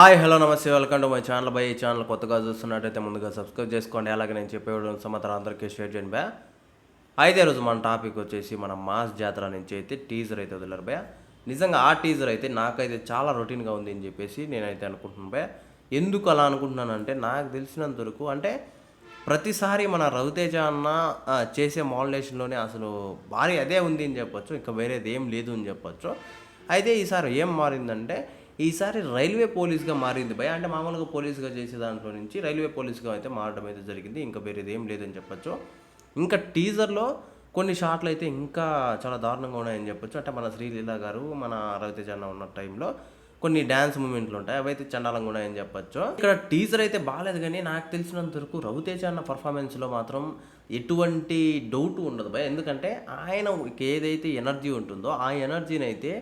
Hi hello నమస్తే welcome to my channel. ఈ channel కొత్తగా చూస్తున్నట్టయితే ముందుగా సబ్స్క్రైబ్ చేసుకోండి. అలాగే నేను చెప్పే సమాచారం అందరికీ షేర్ చేయండి బా. అయితే రోజు మన టాపిక్ వచ్చేసి మన మాస్ జాతర నుంచి అయితే టీజర్ అయితే వదిలేరు బా. నిజంగా ఆ టీజర్ అయితే నాకైతే చాలా రొటీన్గా ఉంది అని చెప్పేసి నేనైతే అనుకుంటున్నాను బా. ఎందుకు అలా అనుకుంటున్నానంటే నాకు తెలిసినంత వరకు అంటే ప్రతిసారి మన రవితేజ అన్న చేసే మాడ్యులేషన్లోనే అసలు భారీ అదే ఉంది అని చెప్పొచ్చు. ఇంకా వేరేది ఏం లేదు అని చెప్పొచ్చు. అయితే ఈసారి ఏం మారిందంటే ఈసారి రైల్వే పోలీస్‌గా మారింది భయ్యా. అంటే మామూలుగా పోలీస్‌గా చేసే దాంట్లో నుంచి రైల్వే పోలీస్‌గా అయితే మారడం అయితే జరిగింది. ఇంకా వేరేది ఏం లేదని చెప్పొచ్చు. ఇంకా టీజర్‌లో కొన్ని షాట్‌లయితే ఇంకా చాలా దారుణంగా ఉన్నాయని చెప్పొచ్చు. అంటే మన శ్రీలీల గారు, మన రవితేజ అన్న ఉన్న టైంలో కొన్ని డాన్స్ మూవ్‌మెంట్లుంటాయి. అవైతే చండాలంగా ఉన్నాయని చెప్పొచ్చు. ఇక్కడ టీజర్ అయితే బాలేదు గానీ నాకు తెలిసినంత వరకు రవితేజ అన్న పర్ఫార్మెన్స్‌లో మాత్రం ఎటువంటి డౌటు ఉండదు భయ్యా. ఎందుకంటే ఆయనకి ఏదైతే ఎనర్జీ ఉంటుందో ఆ ఎనర్జీనైతే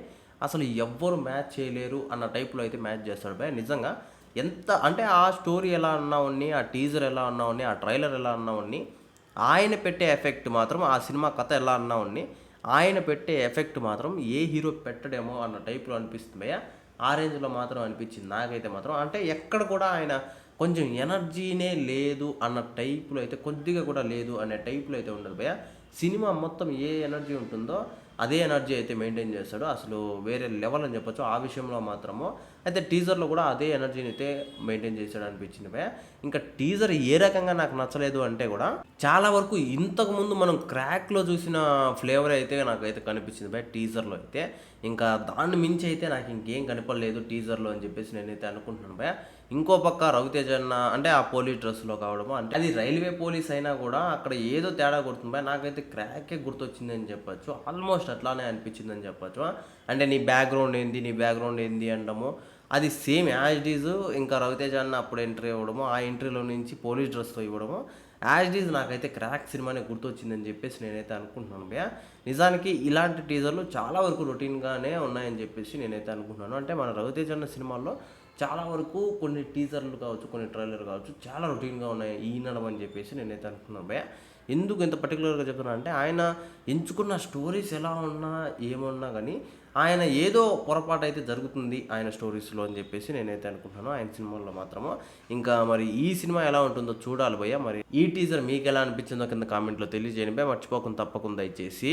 అసలు ఎవ్వరు మ్యాచ్ చేయలేరు అన్న టైప్‌లో అయితే మ్యాచ్ చేస్తాడు భయ్యా. నిజంగా ఎంత అంటే ఆ స్టోరీ ఎలా అన్నావని, ఆ టీజర్ ఎలా అన్నావని, ఆ ట్రైలర్ ఎలా అన్నావని, ఆయన పెట్టే ఎఫెక్ట్ మాత్రం ఆ సినిమా కథ ఎలా అన్నావని, ఆయన పెట్టే ఎఫెక్ట్ మాత్రం ఏ హీరో పెట్టడేమో అన్న టైప్‌లో అనిపిస్తుంది భయ్యా. ఆ రేంజ్‌లో మాత్రం అనిపించింది నాకైతే మాత్రం. అంటే ఎక్కడ కూడా ఆయన కొంచెం ఎనర్జీనే లేదు అన్న టైప్‌లో అయితే కొద్దిగా కూడా లేదు అనే టైప్‌లో అయితే ఉండదు భయ్యా. సినిమా మొత్తం ఏ ఎనర్జీ ఉంటుందో అదే ఎనర్జీ అయితే మెయింటైన్ చేస్తాడు. అసలు వేరే లెవెల్ అని చెప్పొచ్చు ఆ విషయంలో మాత్రము. అయితే టీజర్‌లో కూడా అదే ఎనర్జీని అయితే మెయింటైన్ చేశాడు అనిపించింది భయ్యా. ఇంకా టీజర్ ఏ రకంగా నాకు నచ్చలేదు అంటే కూడా చాలా వరకు ఇంతకుముందు మనం క్రాక్‌లో చూసిన ఫ్లేవర్ అయితే నాకైతే కనిపించింది భయ్యా టీజర్‌లో అయితే. ఇంకా దాన్ని మించి అయితే నాకు ఇంకేం కనపడలేదు టీజర్‌లో అని చెప్పేసి నేనైతే అనుకుంటున్నాను భయ్యా. ఇంకో పక్క రవితేజ అన్న అంటే ఆ పోలీస్ డ్రెస్‌లో కావడము అంటే అది రైల్వే పోలీస్ అయినా కూడా అక్కడ ఏదో తేడా కొడుతుంది భయ్యా. నాకైతే క్రాకే గుర్తొచ్చిందని చెప్పొచ్చు. ఆల్మోస్ట్ అట్లానే అనిపించిందని చెప్పొచ్చు. అంటే నీ బ్యాక్‌గ్రౌండ్ ఏంది? నీ బ్యాక్‌గ్రౌండ్ ఏంది అనడము. అది సేమ్ యాజ్ ఇట్ ఈజ్ ఇంకా రవితేజ అన్న అప్పుడు ఎంట్రీ ఇవ్వడము. ఆ ఎంట్రీలో నుంచి పోలీస్ డ్రెస్‌తో ఇవ్వడము. యాజ్ ఇట్ ఈజ్ నాకైతే క్రాక్ సినిమానే గుర్తొచ్చిందని చెప్పేసి నేనైతే అనుకుంటున్నాను భయ్యా. నిజానికి ఇలాంటి టీజర్‌లు చాలా వరకు రొటీన్‌గానే ఉన్నాయని చెప్పేసి నేనైతే అనుకుంటున్నాను. అంటే మన రవితేజ అన్న సినిమాల్లో చాలా వరకు కొన్ని టీజర్‌లు కావచ్చు, కొన్ని ట్రైలర్ కావచ్చు చాలా రొటీన్‌గా ఉన్నాయి ఈనడం అని చెప్పేసి నేనైతే అనుకున్నాను భయ్యా. ఎందుకు ఇంత పర్టిక్యులర్‌గా చెప్తున్నా అంటే ఆయన ఎంచుకున్న స్టోరీస్ ఎలా ఉన్నా, ఏమున్నా గానీ ఆయన ఏదో పొరపాటు అయితే జరుగుతుంది ఆయన స్టోరీస్‌లో అని చెప్పేసి నేనైతే అనుకుంటున్నాను. ఆయన సినిమాల్లో మాత్రము. ఇంకా మరి ఈ సినిమా ఎలా ఉంటుందో చూడాలి భయ్యా. మరి ఈ టీజర్ మీకెలా అనిపించిందో కింద కామెంట్‌లో తెలియజేయండి భయ్యా. మర్చిపోకుండా తప్పకుండా దయచేసి.